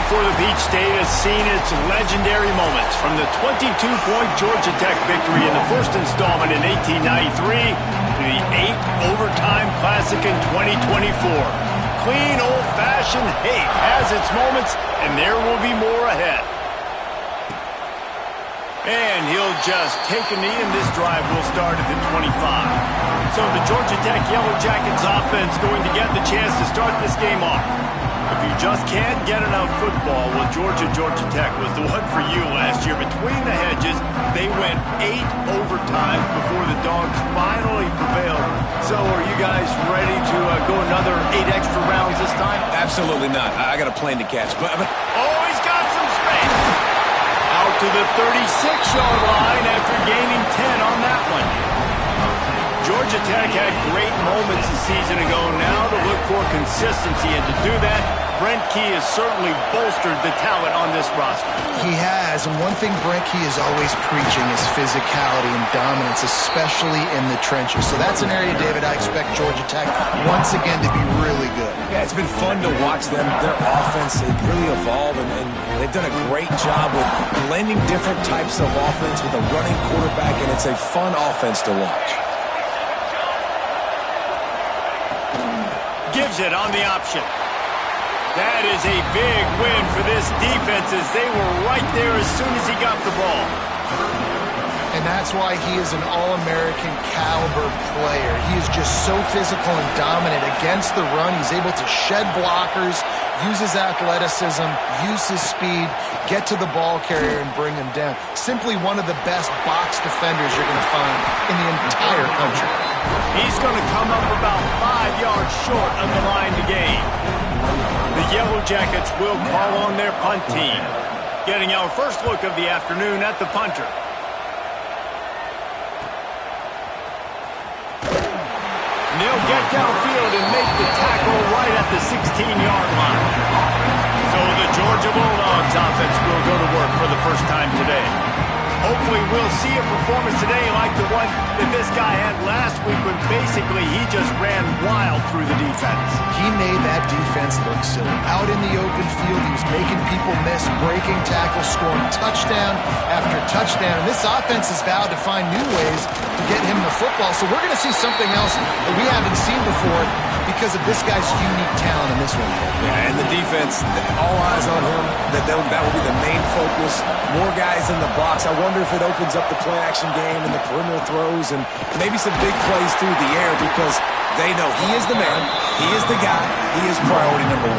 before the Peach State has seen its legendary moments, from the 22-point Georgia Tech victory in the first installment in 1893 to the 8-overtime Classic in 2024. Clean, old-fashioned hate has its moments, and there will be more ahead. And he'll just take a knee, and this drive will start at the 25. So the Georgia Tech Yellow Jackets offense going to get the chance to start this game off. If you just can't get enough football, well, Georgia Tech was the one for you last year. Between the hedges, they went 8 overtimes before the Dogs finally prevailed. So are you guys ready to go another 8 extra rounds this time? Absolutely not. I got a plane to catch. But oh, he's got some space. Out to the 36-yard line after gaining 10 on that one. Georgia Tech had great moments a season ago. Now to look for consistency, and to do that, Brent Key has certainly bolstered the talent on this roster. He has, and one thing Brent Key is always preaching is physicality and dominance, especially in the trenches. So that's an area, David, I expect Georgia Tech once again to be really good. Yeah, it's been fun to watch them. Their offense has really evolved, and they've done a great job with blending different types of offense with a running quarterback, and it's a fun offense to watch. Gives it on the option. That is a big win for this defense, as they were right there as soon as he got the ball. And that's why he is an All-American caliber player. He is just so physical and dominant against the run. He's able to shed blockers, use his athleticism, use his speed, get to the ball carrier and bring him down. Simply one of the best box defenders you're going to find in the entire country. He's going to come up about 5 yards short of the line to gain. The Yellow Jackets will call on their punt team. Getting our first look of the afternoon at the punter. And they'll get downfield and make the tackle right at the 16-yard line. So the Georgia Bulldogs offense will go to work for the first time today. Hopefully we'll see a performance today like the one that this guy had last week, when basically he just ran wild through the defense. He made that defense look silly. Out in the open field, he was making people miss, breaking tackles, scoring touchdown after touchdown. And this offense has vowed to find new ways to get him the football. So we're going to see something else that we haven't seen before because of this guy's unique talent in this one. Yeah, and the defense, all eyes on him. That will be the main focus. More guys in the box. I wonder if it opens up the play-action game and the perimeter throws and maybe some big plays through the air, because they know he is the man, he is the guy, he is priority number 1.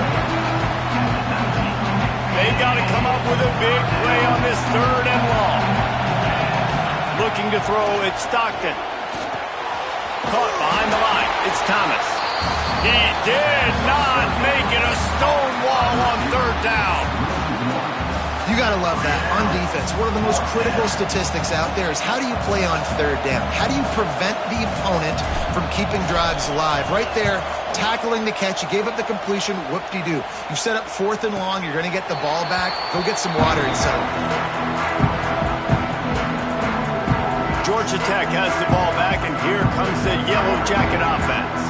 They've got to come up with a big play on this 3rd and long. Looking to throw, it's Stockton. Caught behind the line, it's Thomas. He did not make it a stone wall on 3rd down. You got to love that on defense. One of the most critical statistics out there is how do you play on 3rd down? How do you prevent the opponent from keeping drives alive? Right there, tackling the catch. You gave up the completion. Whoop-de-doo. You set up 4th and long. You're going to get the ball back. Go get some water and settle. Georgia Tech has the ball back, and here comes the Yellow Jacket offense.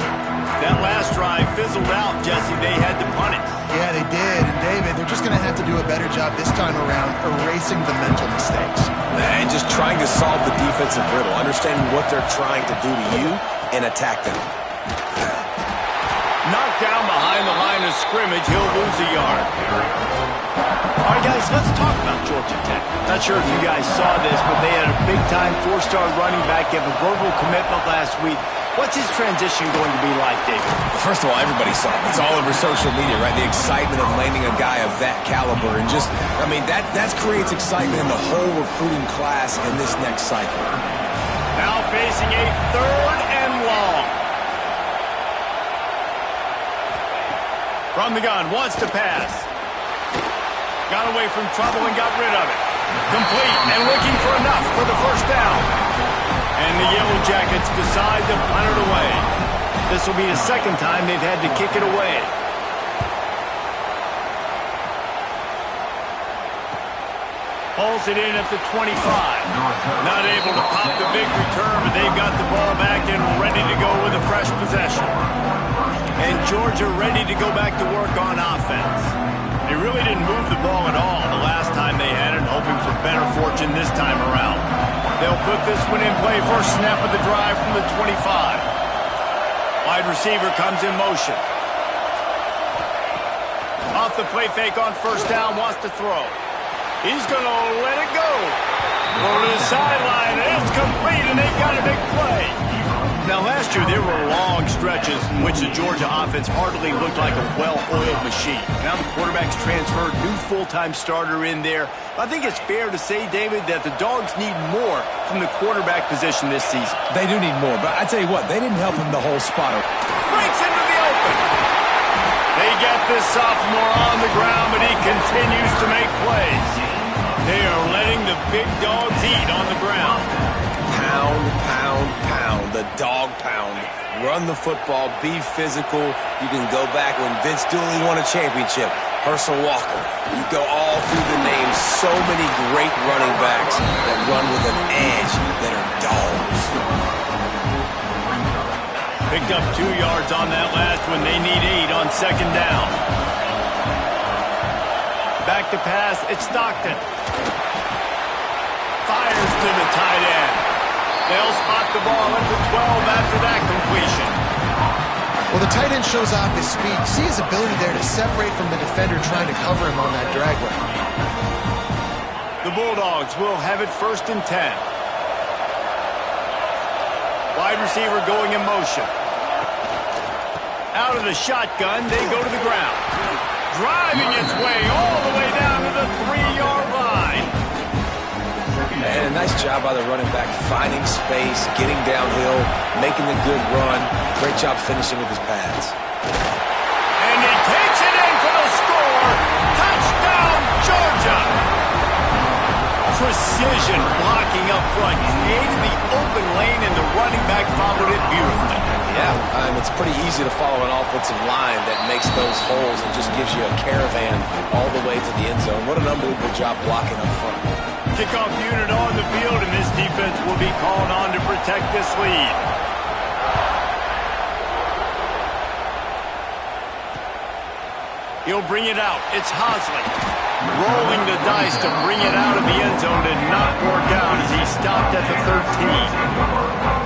That last drive fizzled out, Jesse. They had to punt it. Yeah, they did. And David, they're just going to have to do a better job this time around erasing the mental mistakes. And just trying to solve the defensive riddle, understanding what they're trying to do to you and attack them. Knocked down behind the line of scrimmage. He'll lose a yard. All right, guys, let's talk about Georgia Tech. Not sure if you guys saw this, but they had a big-time 4-star running back give a verbal commitment last week. What's his transition going to be like, David? Well, first of all, everybody saw it. It's all over social media, right? The excitement of landing a guy of that caliber. And just, I mean, that creates excitement in the whole recruiting class in this next cycle. Now facing a 3rd and long. From the gun, wants to pass. Got away from trouble and got rid of it. Complete and looking for enough for the first down. And the Yellow Jackets decide to punt it away. This will be the 2nd time they've had to kick it away. Pulls it in at the 25. Not able to pop the big return, but they've got the ball back and ready to go with a fresh possession. And Georgia ready to go back to work on offense. They really didn't move move the ball at all the last time they had it, hoping for better fortune this time around. They'll put this one in play. First snap of the drive from the 25. Wide receiver comes in motion. Off the play fake on first down, wants to throw. He's going to let it go. Over to the sideline, and it's complete, and they got a big play. Now, last year, there were long stretches in which the Georgia offense hardly looked like a well-oiled machine. Now the quarterback's transferred, new full-time starter in there. I think it's fair to say, David, that the Dogs need more from the quarterback position this season. They do need more, but I tell you what, they didn't help him the whole spot. Breaks into the open. They get this sophomore on the ground, but he continues to make plays. They are letting the big dogs eat on the ground. Pound, pound, pound. The dog pound. Run the football. Be physical. You can go back when Vince Dooley won a championship. Herschel Walker. You go all through the names. So many great running backs that run with an edge that are dogs. Picked up 2 yards on that last one. They need 8 on second down. Back to pass. It's Stockton. Fires to the tight end. They'll spot the ball at the 12 after that completion. Well, the tight end shows off his speed. You see his ability there to separate from the defender trying to cover him on that drag route. The Bulldogs will have it 1st and 10. Wide receiver going in motion. Out of the shotgun, they go to the ground. Driving its way all the way down to the 3-yard line. And a nice job by the running back, finding space, getting downhill, making the good run. Great job finishing with his pads. And he takes it in for the score. Touchdown, Georgia. Precision blocking up front. Created the open lane, and the running back followed it beautifully. Yeah, it's pretty easy to follow an offensive line that makes those holes and just gives you a caravan all the way to the end zone. What an unbelievable job blocking up front. Kickoff unit on the field, and this defense will be called on to protect this lead. He'll bring it out. It's Hosley. Rolling the dice to bring it out of the end zone did not work out as he stopped at the 13.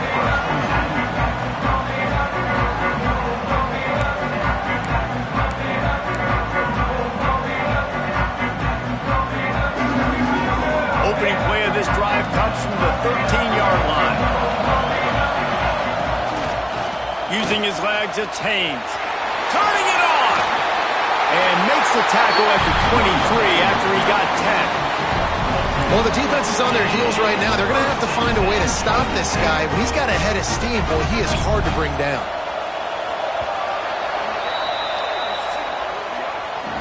Opening play of this drive comes from the 13-yard line. Using his legs, it's Haynes. Turning it on! And makes the tackle at the 23 after he got 10. Well, the defense is on their heels right now. They're going to have to find a way to stop this guy. But he's got a head of steam. Boy, he is hard to bring down.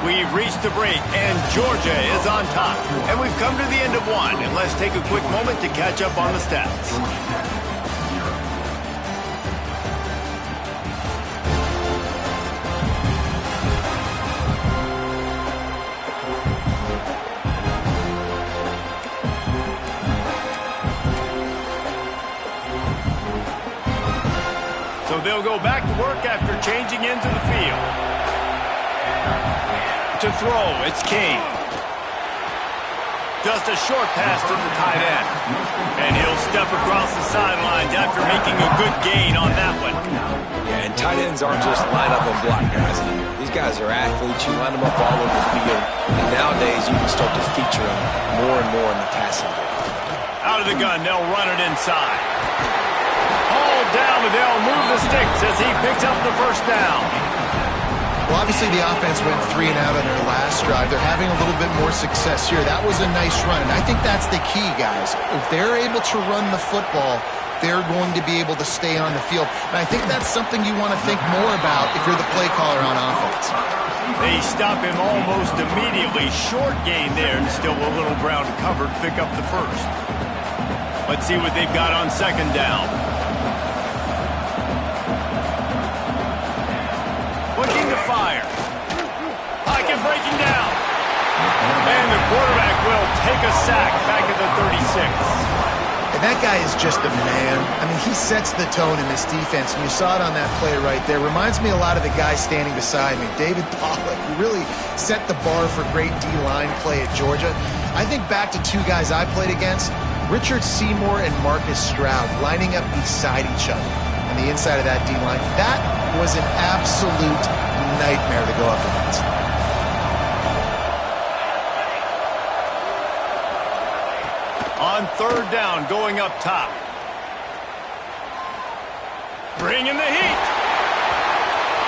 We've reached the break, and Georgia is on top. And we've come to the end of one, and let's take a quick moment to catch up on the stats. So they'll go back to work after changing into the field. To throw, it's King. Just a short pass to the tight end. And he'll step across the sidelines after making a good gain on that one. Yeah, and tight ends aren't just line up and block guys anymore. These guys are athletes. You line them up all over the field. And nowadays, you can start to feature them more and more in the passing game. Out of the gun, they'll run it inside. Hauled down, but they'll move the sticks as he picks up the first down. Well, obviously the offense went 3 and out on their last drive. They're having a little bit more success here. That was a nice run, and I think that's the key, guys. If they're able to run the football, they're going to be able to stay on the field. And I think that's something you want to think more about if you're the play caller on offense. They stop him almost immediately. Short gain there, and still a little ground covered. Pick up the first. Let's see what they've got on second down. Looking to fire. Pocket breaking down. And the quarterback will take a sack back at the 36. And that guy is just a man. I mean, he sets the tone in this defense, and you saw it on that play right there. Reminds me a lot of the guy standing beside me, David Pollack, who really set the bar for great D-line play at Georgia. I think back to two guys I played against, Richard Seymour and Marcus Stroud, lining up beside each other on the inside of that D-line. That was an absolute nightmare to go up against. On third down, going up top. Bringing the heat.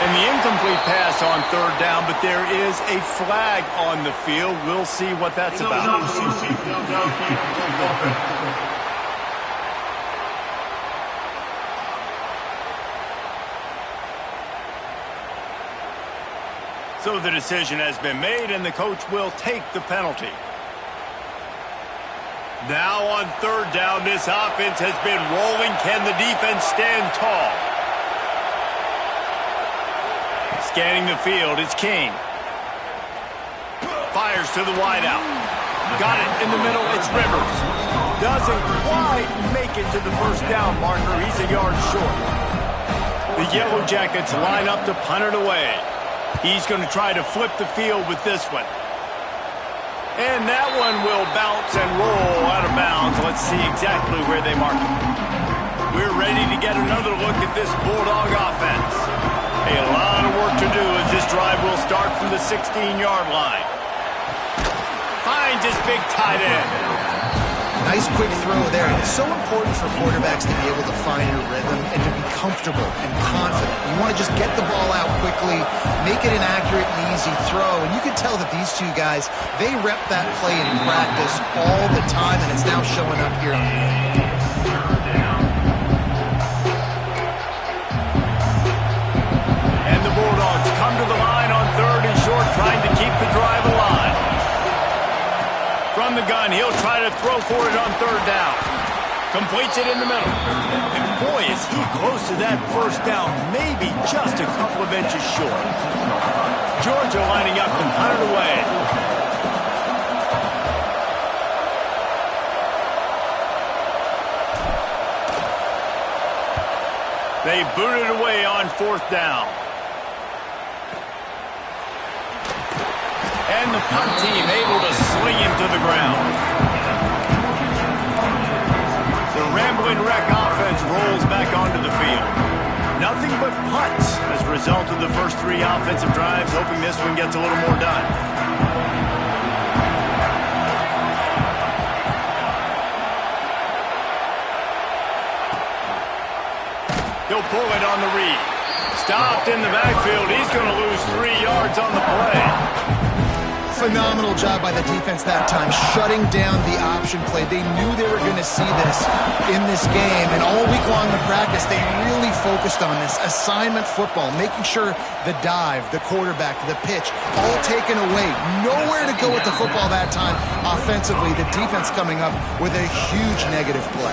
And the incomplete pass on third down, but there is a flag on the field. We'll see what that's about. So the decision has been made, and the coach will take the penalty. Now on third down, this offense has been rolling. Can the defense stand tall? Scanning the field, it's King. Fires to the wideout. Got it in the middle, it's Rivers. Doesn't quite make it to the first down marker. He's a yard short. The Yellow Jackets line up to punt it away. He's going to try to flip the field with this one. And that one will bounce and roll out of bounds. Let's see exactly where they mark it. We're ready to get another look at this Bulldog offense. A lot of work to do as this drive will start from the 16-yard line. Finds his big tight end. Nice quick throw there. And it's so important for quarterbacks to be able to find your rhythm and to be comfortable and confident. You want to just get the ball out quickly, make it an accurate and easy throw. And you can tell that these two guys, they rep that play in practice all the time, and it's now showing up here on the field. And the Bulldogs come to the line on third and short, trying to keep the drive alive. From the gun, he'll try to throw for it on third down. Completes it in the middle. And boy, is he close to that first down, maybe just a couple of inches short. Georgia lining up to punt it away. They boot it away on fourth down. And the punt team able to sling him to the ground. The Rambling Wreck offense rolls back onto the field. Nothing but punts as a result of the first three offensive drives, hoping this one gets a little more done. He'll pull it on the read. Stopped in the backfield. He's going to lose 3 yards on the play. Phenomenal job by the defense that time, shutting down the option play. They knew they were going to see this in this game, and all week long in practice, they really focused on this assignment football, making sure the dive, the quarterback, the pitch, all taken away. Nowhere to go with the football that time offensively. The defense coming up with a huge negative play.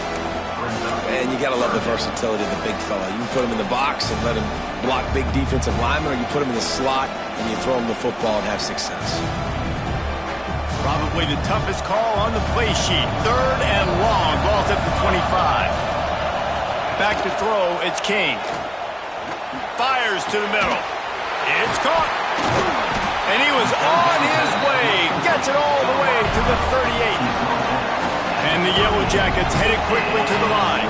And you got to love the versatility of the big fella. You can put him in the box and let him block big defensive linemen, or you put him in the slot and you throw him the football and have success. Probably the toughest call on the play sheet. Third and long. Ball's at the 25. Back to throw. It's King. Fires to the middle. It's caught. And he was on his way. Gets it all the way to the 38. And the Yellow Jackets headed quickly to the line.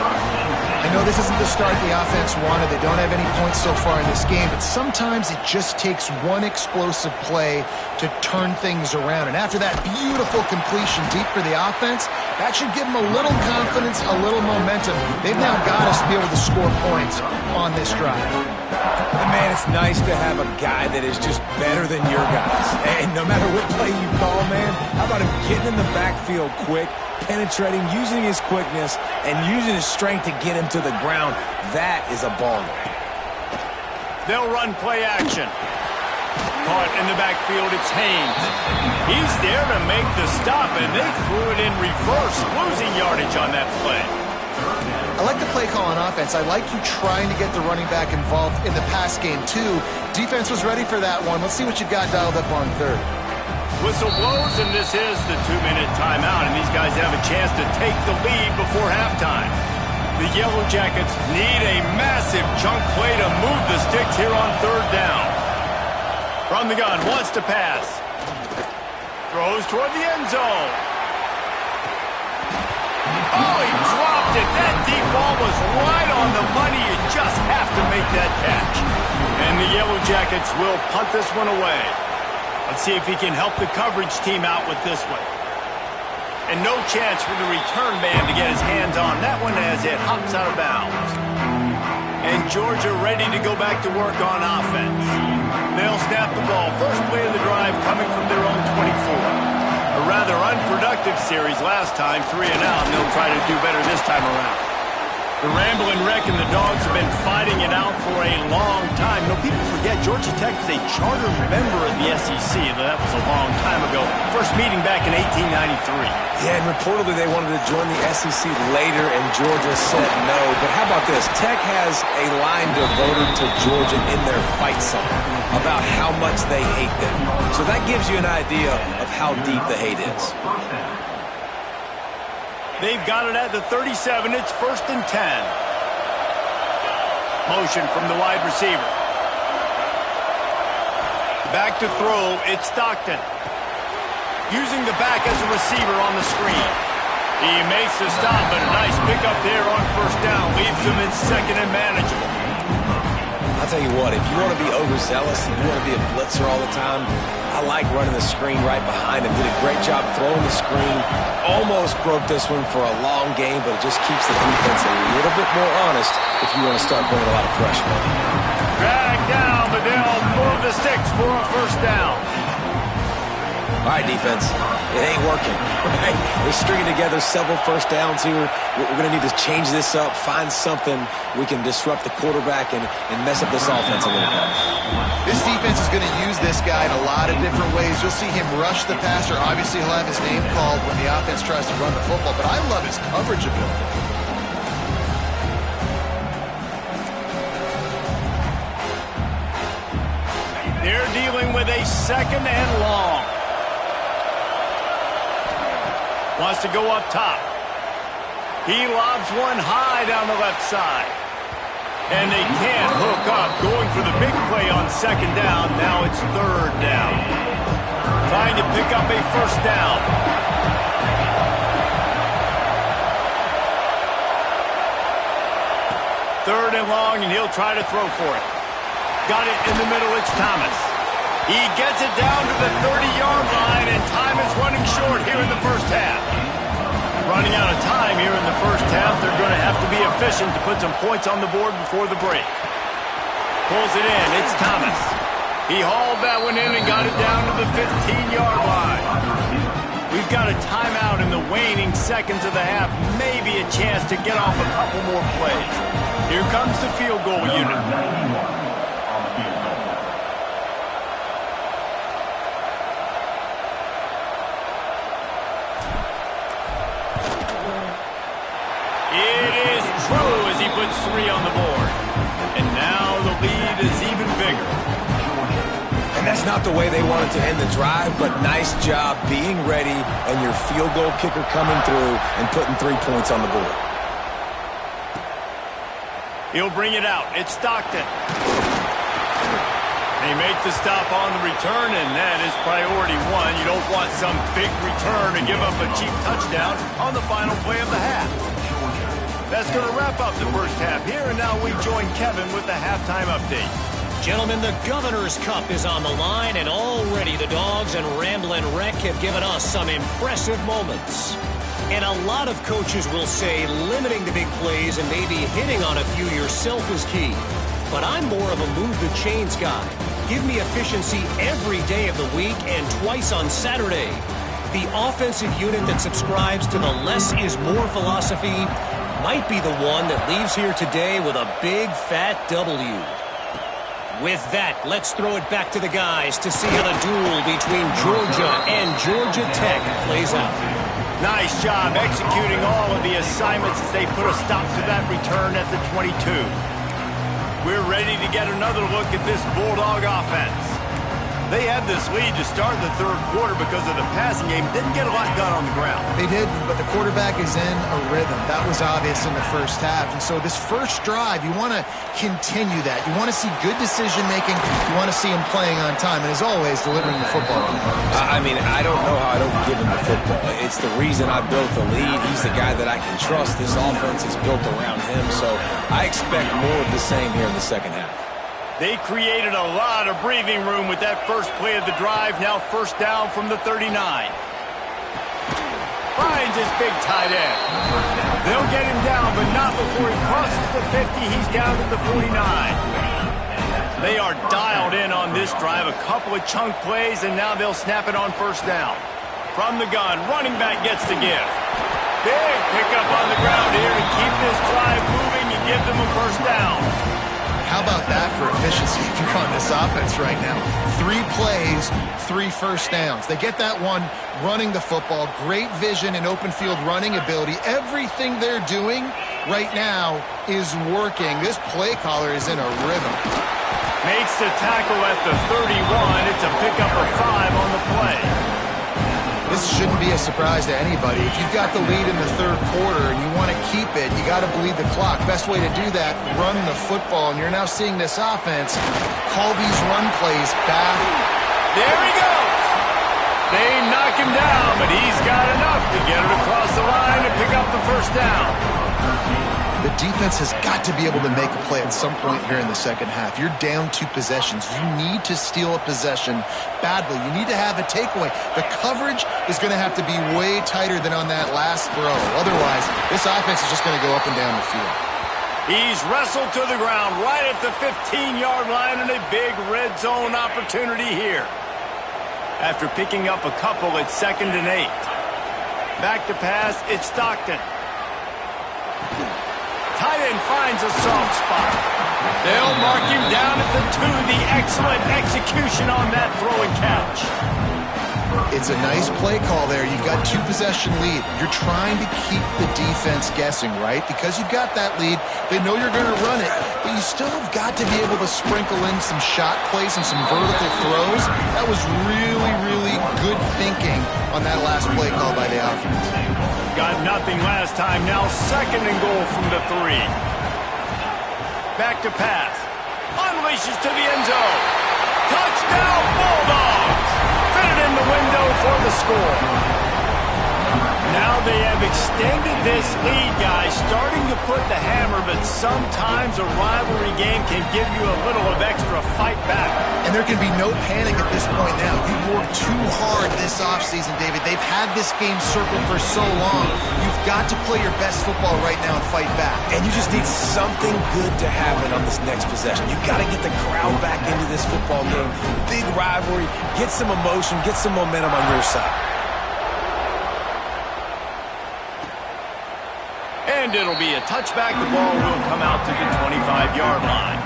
I know this isn't the start the offense wanted. They don't have any points so far in this game, but sometimes it just takes one explosive play to turn things around. And after that beautiful completion deep for the offense, that should give them a little confidence, a little momentum. They've now got us to be able to score points on this drive. And man, it's nice to have a guy that is just better than your guys. And no matter what play you call, man, how about him getting in the backfield quick, penetrating, using his quickness, and using his strength to get him to the ground. That is a baller. They'll run play action. Caught in the backfield, it's Haynes. He's there to make the stop, and they threw it in reverse, losing yardage on that play. I like the play call on offense. I like you trying to get the running back involved in the pass game, too. Defense was ready for that one. Let's see what you've got dialed up on third. Whistle blows, and this is the 2-minute timeout, and these guys have a chance to take the lead before halftime. The Yellow Jackets need a massive chunk play to move the sticks here on 3rd down. From the gun, wants to pass. Throws toward the end zone. Oh, he dropped it. That deep ball was right on the money. You just have to make that catch. And the Yellow Jackets will punt this one away. Let's see if he can help the coverage team out with this one. And no chance for the return man to get his hands on that one as it hops out of bounds. And Georgia ready to go back to work on offense. They'll snap the ball. First play of the drive coming from their own 24. A rather unproductive series last time, 3 and out, and they'll try to do better this time around. The Ramblin' Wreck and the Dogs have been fighting it out for a long time. You know, people forget Georgia Tech is a charter member of the SEC. That was a long time ago. First meeting back in 1893. Yeah, and reportedly they wanted to join the SEC later, and Georgia said no. But how about this? Tech has a line devoted to Georgia in their fight song about how much they hate them. So that gives you an idea of how deep the hate is. They've got it at the 37. It's 1st and 10. Motion from the wide receiver. Back to throw. It's Stockton. Using the back as a receiver on the screen. He makes the stop, but a nice pickup there on 1st down. Leaves him in 2nd and manageable. I'll tell you what, if you want to be overzealous and you want to be a blitzer all the time, I like running the screen right behind him. Did a great job throwing the screen. Almost broke this one for a long game, but it just keeps the defense a little bit more honest if you want to start putting a lot of pressure on him. Drag down, but they'll move the sticks for a 1st down. All right, defense, it ain't working. Right? We're stringing together several 1st downs here. We're going to need to change this up, find something we can disrupt the quarterback and mess up this offense a little bit. This defense is going to use this guy in a lot of different ways. You'll see him rush the passer. Obviously, he'll have his name called when the offense tries to run the football, but I love his coverage ability. They're dealing with a 2nd and long. Wants to go up top. He lobs one high down the left side. And they can't hook up. Going for the big play on 2nd down. Now it's 3rd down. Trying to pick up a 1st down. Third and long, and he'll try to throw for it. Got it in the middle. It's Thomas. He gets it down to the 30-yard line, and time is running short here in the 1st half. Running out of time here in the 1st half. They're going to have to be efficient to put some points on the board before the break. Pulls it in. It's Thomas. He hauled that one in and got it down to the 15-yard line. We've got a timeout in the waning seconds of the half. Maybe a chance to get off a couple more plays. Here comes the field goal unit. Puts 3 on the board. And now the lead is even bigger. And that's not the way they wanted to end the drive, but nice job being ready and your field goal kicker coming through and putting 3 points on the board. He'll bring it out. It's Stockton. They make the stop on the return, and that is priority 1. You don't want some big return to give up a cheap touchdown on the final play of the half. That's going to wrap up the 1st half here, and now we join Kevin with the halftime update. Gentlemen, the Governor's Cup is on the line, and already the Dogs and Ramblin' Wreck have given us some impressive moments. And a lot of coaches will say limiting the big plays and maybe hitting on a few yourself is key. But I'm more of a move the chains guy. Give me efficiency every day of the week and twice on Saturday. The offensive unit that subscribes to the less is more philosophy might be the one that leaves here today with a big fat W. With that, let's throw it back to the guys to see how the duel between Georgia and Georgia Tech plays out. Nice job executing all of the assignments as they put a stop to that return at the 22. We're ready to get another look at this Bulldog offense. They had this lead to start the third quarter because of the passing game. Didn't get a lot done on the ground. They did, but the quarterback is in a rhythm. That was obvious in the first half. And so this first drive, you want to continue that. You want to see good decision-making. You want to see him playing on time. And as always, delivering the football. I mean, I don't know how I don't give him the football. It's the reason I built the lead. He's the guy that I can trust. This offense is built around him. So I expect more of the same here in the second half. They created a lot of breathing room with that first play of the drive. Now first down from the 39. Finds his big tight end. They'll get him down, but not before he crosses the 50. He's down to the 49. They are dialed in on this drive. A couple of chunk plays, and now they'll snap it on first down. From the gun, running back gets the give. Big pickup on the ground here to keep this drive moving and give them a first down. How about that for efficiency if you're on this offense right now? 3 plays, 3 first downs. They get that one running the football. Great vision and open field running ability. Everything they're doing right now is working. This play caller is in a rhythm. Makes the tackle at the 31. It's a pickup of 5 on the play. This shouldn't be a surprise to anybody. If you've got the lead in the third quarter and you want to keep it, you got to bleed the clock. Best way to do that, run the football. And you're now seeing this offense call these run plays back. There he goes. They knock him down, but he's got enough to get it across the line and pick up the first down. The defense has got to be able to make a play at some point here in the second half. You're down 2 possessions. You need to steal a possession badly. You need to have a takeaway. The coverage is going to have to be way tighter than on that last throw. Otherwise, this offense is just going to go up and down the field. He's wrestled to the ground right at the 15-yard line, and a big red zone opportunity here. After picking up a couple, it's 2nd and 8. Back to pass, it's Stockton. Tight end finds a soft spot. They'll mark him down at the 2. The excellent execution on that throw and catch. It's a nice play call there. You've got 2 possession lead. You're trying to keep the defense guessing, right? Because you've got that lead. They know you're going to run it, but you still have got to be able to sprinkle in some shot plays and some vertical throws. That was really, really good thinking on that last play call by the offense. Got nothing last time. Now 2nd and goal from the 3. Back to pass. Unleashes to the end zone. Touchdown Bulldogs. Fitted in the window for the score. Now they have extended this lead, guys, starting to put the hammer, but sometimes a rivalry game can give you a little of extra fight back. And there can be no panic at this point now. You've worked too hard this offseason, David. They've had this game circled for so long. You've got to play your best football right now and fight back. And you just need something good to happen on this next possession. You got to get the crowd back into this football game. Big rivalry. Get some emotion. Get some momentum on your side. And it'll be a touchback. The ball will come out to the 25-yard line.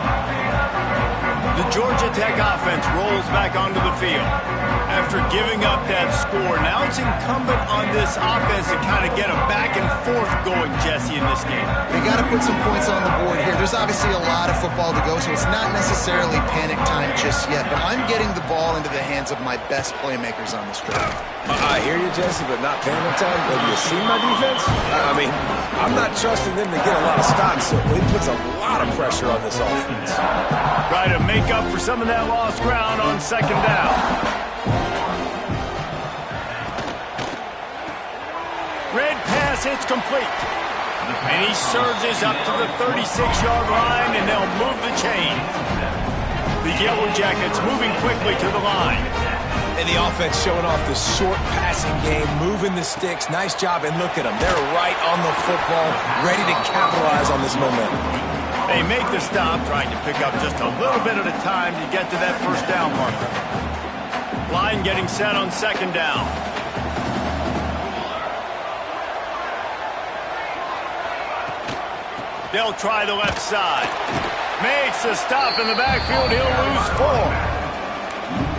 The Georgia Tech offense rolls back onto the field. After giving up that score, now it's incumbent on this offense to kind of get a back and forth going, Jesse, in this game. They got to put some points on the board here. There's obviously a lot of football to go, so it's not necessarily panic time just yet, but I'm getting the ball into the hands of my best playmakers on this drive. I hear you, Jesse, but not panic time. Have you seen my defense? I mean, I'm not trusting them to get a lot of stops, so it puts a lot of pressure on this offense. Try to make up for some of that lost ground on 2nd down. Red pass hits complete. And he surges up to the 36-yard line, and they'll move the chain. The Yellow Jackets moving quickly to the line. And the offense showing off the short passing game, moving the sticks. Nice job, and look at them. They're right on the football, ready to capitalize on this momentum. They make the stop, trying to pick up just a little bit at a time to get to that first down marker. Line getting set on 2nd down. They'll try the left side. Makes the stop in the backfield. He'll lose 4.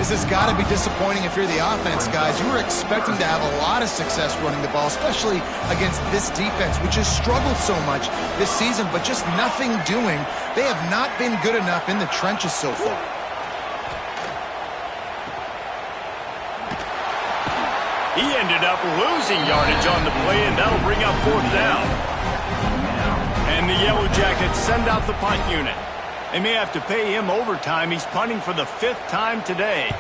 This has got to be disappointing if you're the offense, guys. You were expecting to have a lot of success running the ball, especially against this defense, which has struggled so much this season, but just nothing doing. They have not been good enough in the trenches so far. He ended up losing yardage on the play, and that'll bring up 4th down. And the Yellow Jackets send out the punt unit. They may have to pay him overtime. He's punting for the 5th time today.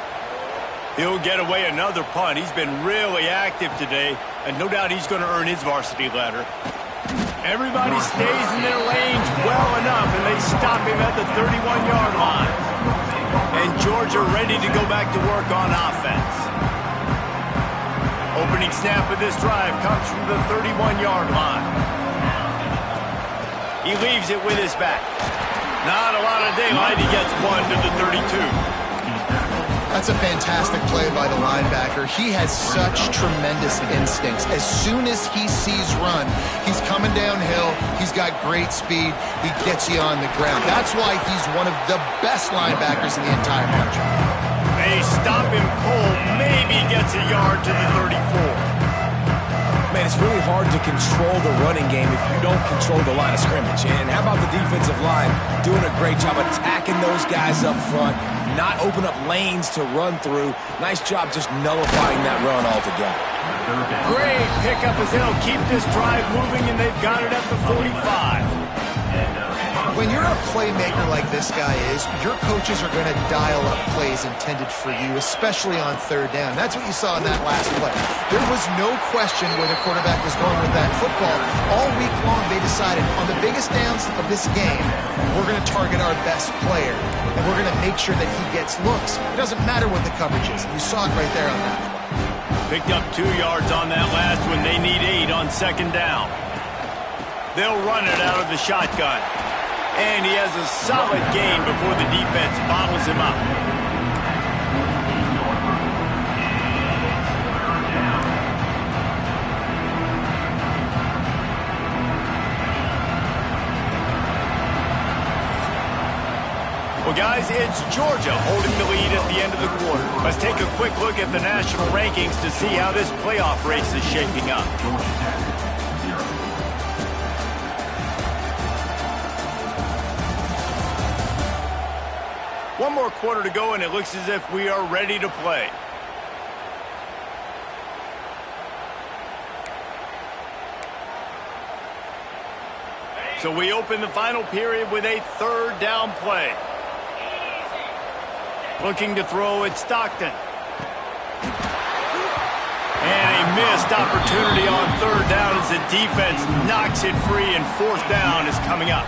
He'll get away another punt. He's been really active today, and no doubt he's going to earn his varsity letter. Everybody stays in their lanes well enough, and they stop him at the 31-yard line. And Georgia ready to go back to work on offense. Opening snap of this drive comes from the 31-yard line. He leaves it with his back. Not a lot of daylight. He gets 1 to the 32. That's a fantastic play by the linebacker. He has such tremendous instincts. As soon as he sees run, he's coming downhill. He's got great speed. He gets you on the ground. That's why he's one of the best linebackers in the entire country. They stop him cold. Maybe gets a yard to the 34. Man, it's really hard to control the running game if you don't control the line of scrimmage. And how about the defensive line doing a great job attacking those guys up front, not open up lanes to run through. Nice job just nullifying that run altogether. Great pickup as they'll keep this drive moving, and they've got it at the 45. When you're a playmaker like this guy is, your coaches are going to dial up plays intended for you, especially on 3rd down. That's what you saw in that last play. There was no question where the quarterback was going with that football. All week long, they decided on the biggest downs of this game, we're going to target our best player, and we're going to make sure that he gets looks. It doesn't matter what the coverage is. You saw it right there on that play. Picked up 2 yards on that last one. They need 8 on 2nd down. They'll run it out of the shotgun. And he has a solid gain before the defense bottles him up. Well, guys, it's Georgia holding the lead at the end of the quarter. Let's take a quick look at the national rankings to see how this playoff race is shaping up. One more quarter to go, and it looks as if we are ready to play. So we open the final period with a 3rd down play. Looking to throw at Stockton. And a missed opportunity on 3rd down as the defense knocks it free, and 4th down is coming up.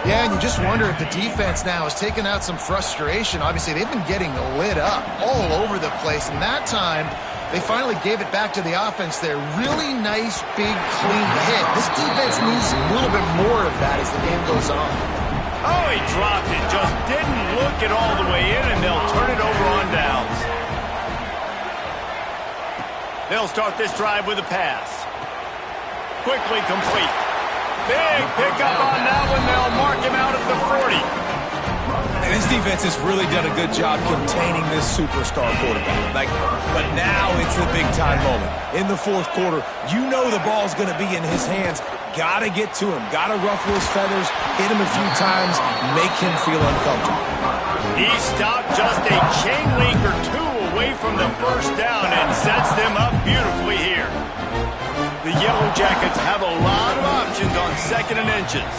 Yeah, and you just wonder if the defense now has taken out some frustration. Obviously, they've been getting lit up all over the place, and that time they finally gave it back to the offense there. Really nice, big, clean hit. This defense needs a little bit more of that as the game goes on. Oh, he dropped it. Just didn't look it all the way in, and they'll turn it over on downs. They'll start this drive with a pass. Quickly complete. Big pickup on that one. They'll mark him out at the 40. And this defense has really done a good job containing this superstar quarterback. But now it's the big-time moment. In the 4th quarter, you know the ball's going to be in his hands. Got to get to him. Got to ruffle his feathers, hit him a few times, make him feel uncomfortable. He stopped just a chain link or 2 away from the 1st down and sets them up beautifully here. The Yellow Jackets have a lot of options on 2nd and inches.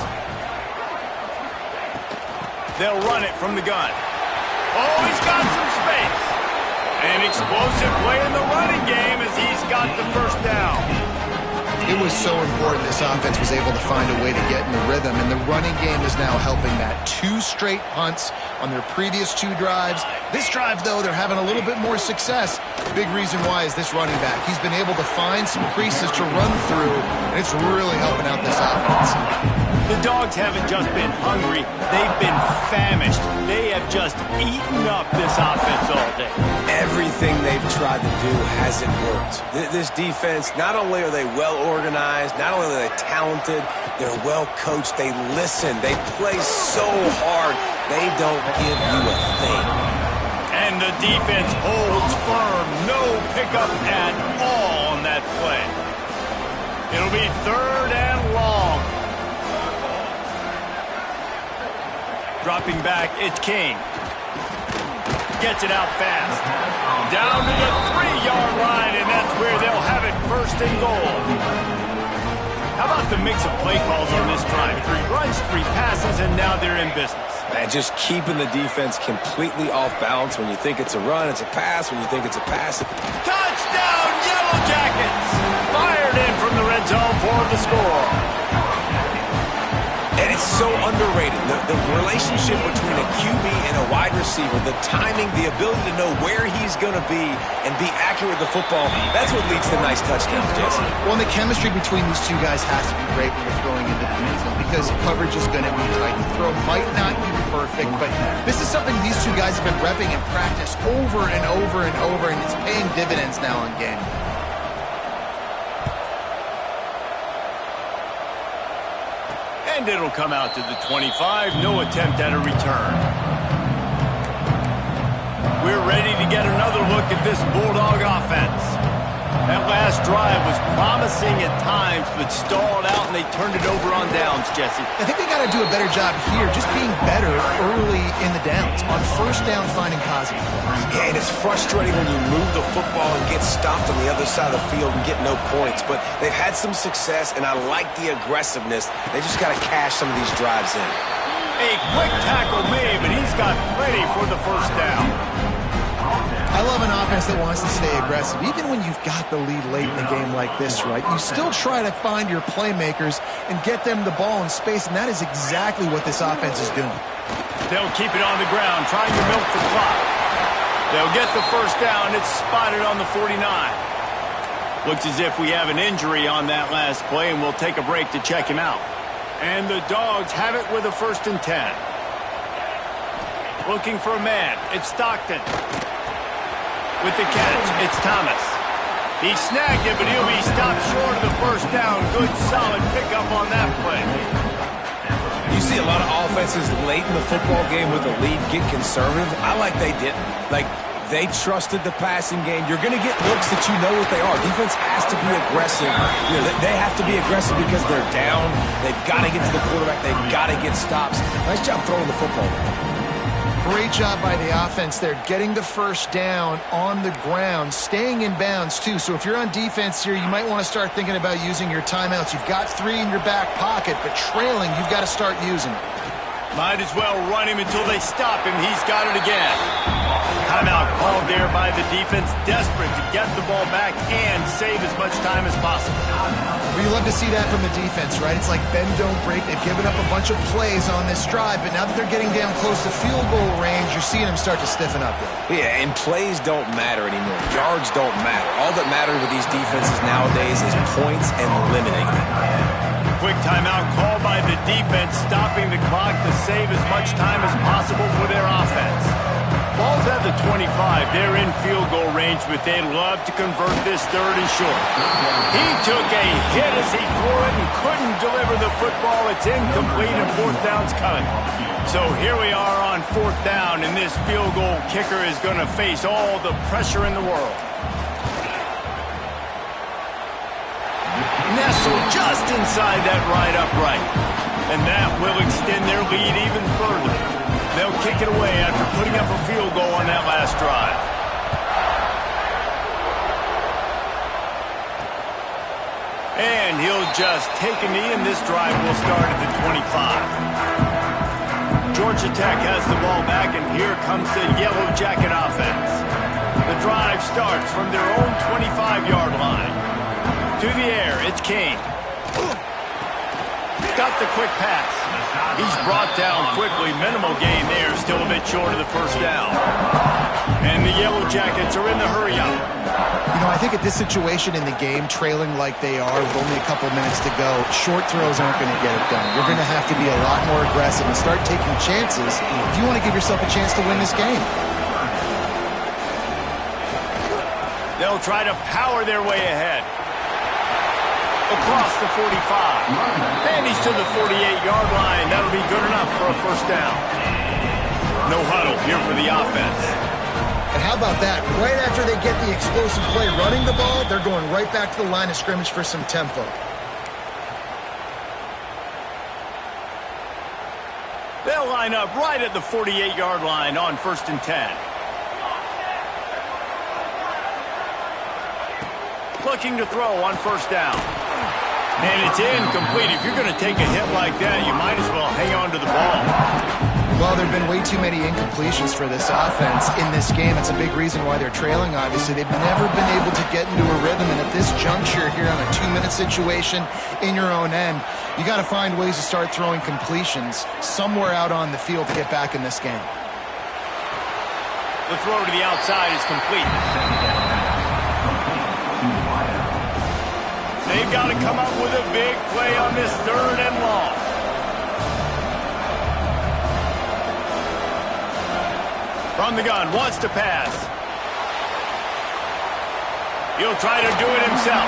They'll run it from the gun. Oh, he's got some space. An explosive play in the running game as he's got the 1st down. It was so important this offense was able to find a way to get in the rhythm, and the running game is now helping that. 2 straight punts on their previous 2 drives. This drive, though, they're having a little bit more success. The big reason why is this running back. He's been able to find some creases to run through, and it's really helping out this offense. The Dogs haven't just been hungry, they've been famished. They have just eaten up this offense all day. Everything they've tried to do hasn't worked. This defense, not only are they well organized, not only are they talented, they're well coached, they listen, they play so hard, they don't give you a thing. And the defense holds firm, no pickup at all on that play. It'll be 3rd and long. Dropping back, it's King. Gets it out fast. Down to the 3-yard line, and that's where first and goal. How about the mix of play calls on this drive? 3 runs, 3 passes, and now they're in business. And just keeping the defense completely off balance. When you think it's a run, it's a pass. When you think it's a pass, Touchdown, Yellow Jackets! Fired in from the red zone for the score. And it's so underrated. The relationship between a QB and a wide receiver, the timing, the ability to know where he's going to be and be accurate with the football, that's what leads to nice touchdowns, Jesse. Well, and the chemistry between these two guys has to be great when you're throwing into the end zone because coverage is going to be tight. The throw might not be perfect, but this is something these two guys have been repping in practice over and over and over, and it's paying dividends now in game. And it'll come out to the 25. No attempt at a return. We're ready to get another look at this Bulldog offense. That last drive was promising at times, but stalled out, and they turned it over on downs, Jesse. I think they got to do a better job here, just being better early in the downs. On first down, finding positive. Yeah, and it's frustrating when you move the football and get stopped on the other side of the field and get no points. But they've had some success, and I like the aggressiveness. They just got to cash some of these drives in. A quick tackle made, but he's got plenty for the first down. I love an offense that wants to stay aggressive. Even when you've got the lead late in the game like this, right, you still try to find your playmakers and get them the ball in space, and that is exactly what this offense is doing. They'll keep it on the ground, trying to milk the clock. They'll get the first down. It's spotted on the 49. Looks as if we have an injury on that last play, and we'll take a break to check him out. And the Dogs have it with a 1st and 10. Looking for a man. It's Stockton. With the catch, it's Thomas. He snagged it, but he'll be stopped short of the first down. Good, solid pickup on that play. You see a lot of offenses late in the football game with a lead get conservative. I like they didn't. Like, they trusted the passing game. You're going to get looks that you know what they are. Defense has to be aggressive. You know, they have to be aggressive because they're down. They've got to get to the quarterback. They've got to get stops. Nice job throwing the football. Great job by the offense there, getting the first down on the ground, staying in bounds, too. So if you're on defense here, you might want to start thinking about using your timeouts. You've got 3 in your back pocket, but trailing, you've got to start using them. Might as well run him until they stop him. He's got it again. Timeout called there by the defense, desperate to get the ball back and save as much time as possible. We love to see that from the defense, right? It's like bend, don't break. They've given up a bunch of plays on this drive, but now that they're getting down close to field goal range, you're seeing them start to stiffen up there. Yeah, and plays don't matter anymore. Yards don't matter. All that matters with these defenses nowadays is points and limiting them. Quick timeout called by the defense, stopping the clock to save as much time as possible for their offense. Ball's at the 25. They're in field goal range, but they'd love to convert this 3rd and short. He took a hit as he threw it and couldn't deliver the football. It's incomplete and 4th down's coming. So here we are on 4th down, and this field goal kicker is going to face all the pressure in the world. Nestled just inside that right upright. And that will extend their lead even further. They'll kick it away after putting up a field goal on that last drive. And he'll just take a knee, and this drive will start at the 25. Georgia Tech has the ball back, and here comes the Yellow Jacket offense. The drive starts from their own 25-yard line. To the air, it's Kane. Got the quick pass. He's brought down quickly. Minimal gain there, still a bit short of the first down. And the Yellow Jackets are in the hurry-up. You know, I think at this situation in the game, trailing like they are with only a couple minutes to go, short throws aren't going to get it done. You're going to have to be a lot more aggressive and start taking chances if you want to give yourself a chance to win this game. They'll try to power their way ahead. Across the 45. And he's to the 48-yard line. That'll be good enough for a first down. No huddle here for the offense. And how about that? Right after they get the explosive play running the ball, they're going right back to the line of scrimmage for some tempo. They'll line up right at the 48-yard line on 1st and 10. looking to throw on first down. And it's incomplete. If you're going to take a hit like that, you might as well hang on to the ball. Well, there have been way too many incompletions for this offense in this game. It's a big reason why they're trailing, obviously. They've never been able to get into a rhythm, and at this juncture here on a 2-minute situation in your own end, you got to find ways to start throwing completions somewhere out on the field to get back in this game. The throw to the outside is complete. They've got to come up with a big play on this 3rd and long. From the gun, wants to pass. He'll try to do it himself.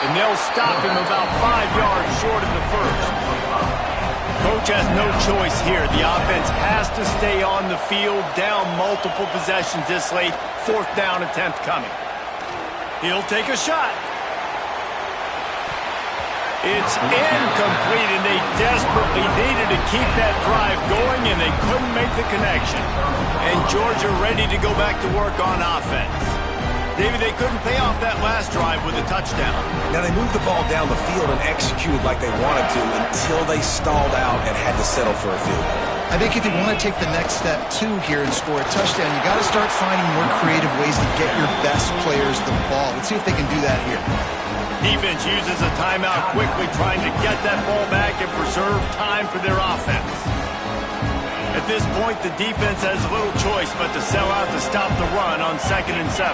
And they'll stop him about 5 yards short of the first. Coach has no choice here. The offense has to stay on the field, down multiple possessions this late. 4th down attempt coming. He'll take a shot. It's incomplete, and they desperately needed to keep that drive going, and they couldn't make the connection. And Georgia ready to go back to work on offense. David, they couldn't pay off that last drive with a touchdown. Now, they moved the ball down the field and executed like they wanted to until they stalled out and had to settle for a field goal. I think if you want to take the next step, too, here and score a touchdown, you got to start finding more creative ways to get your best players the ball. Let's see if they can do that here. Defense uses a timeout quickly, trying to get that ball back and preserve time for their offense. At this point, the defense has little choice but to sell out to stop the run on 2nd and 7.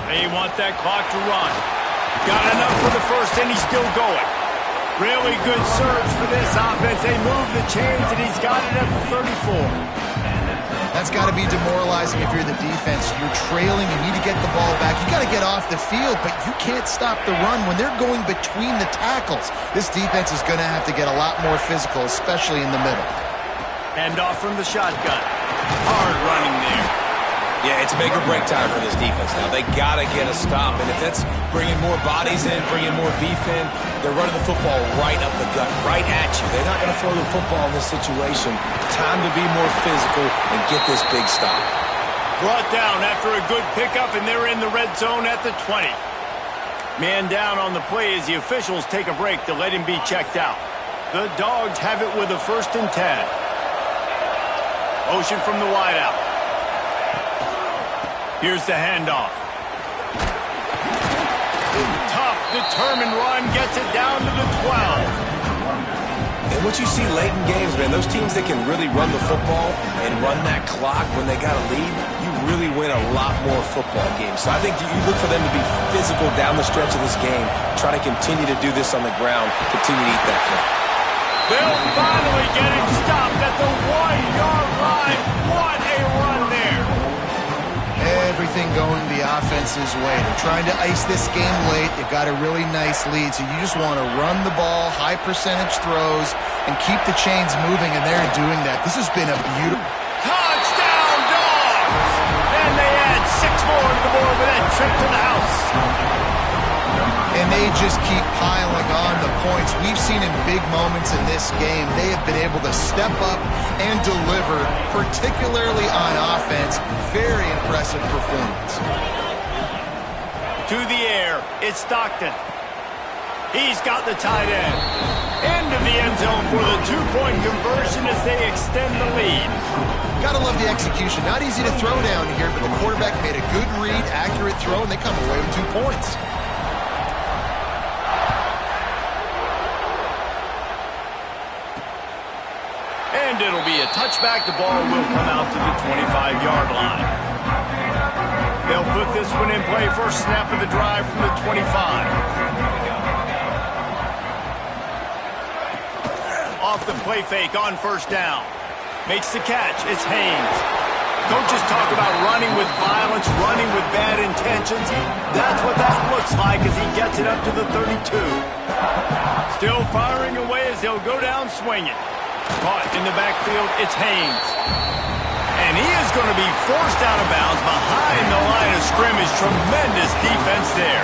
They want that clock to run. Got enough for the first, and he's still going. Really good surge for this offense. They move the chains, and he's got it at the 34. That's got to be demoralizing if you're the defense. You're trailing. You need to get the ball back. You got to get off the field, but you can't stop the run when they're going between the tackles. This defense is going to have to get a lot more physical, especially in the middle. Hand off from the shotgun. Hard running there. Yeah, it's make or break time for this defense now. They got to get a stop, and if that's bringing more bodies in, bringing more beef in, they're running the football right up the gut, right at you. They're not going to throw the football in this situation. Time to be more physical and get this big stop. Brought down after a good pickup, and they're in the red zone at the 20. Man down on the play as the officials take a break to let him be checked out. The Dogs have it with a 1st and 10. Motion from the wideout. Here's the handoff. Tough, determined run gets it down to the 12. And what you see late in games, man, those teams that can really run the football and run that clock when they got a lead, you really win a lot more football games. So I think you look for them to be physical down the stretch of this game, try to continue to do this on the ground, continue to eat that clock. They'll finally get him stopped at the 1-yard line. What a run there. Everything going the offense's way. They're trying to ice this game late. They've got a really nice lead, so you just want to run the ball, high percentage throws, and keep the chains moving, and they're doing that. This has been a beautiful... Touchdown, Dogs! And they add 6 more to the board with that trip to the house. And they just keep piling on the points. We've seen in big moments in this game, they have been able to step up and deliver, particularly on offense. Very impressive performance. To the air, it's Stockton. He's got the tight end. Into the end zone for the 2-point conversion as they extend the lead. Gotta love the execution. Not easy to throw down here, but the quarterback made a good read, accurate throw, and they come away with 2 points. And it'll be a touchback. The ball will come out to the 25-yard line. They'll put this one in play. First snap of the drive from the 25. Off the play fake on first down. Makes the catch. It's Haynes. Coaches talk about running with violence, running with bad intentions. That's what that looks like as he gets it up to the 32. Still firing away as they'll go down swinging. Caught in the backfield, it's Haynes. And he is going to be forced out of bounds behind the line of scrimmage. Tremendous defense there.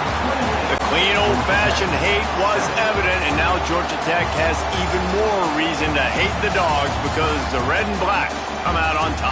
The clean, old-fashioned hate was evident, and now Georgia Tech has even more reason to hate the Dogs because the red and black come out on top.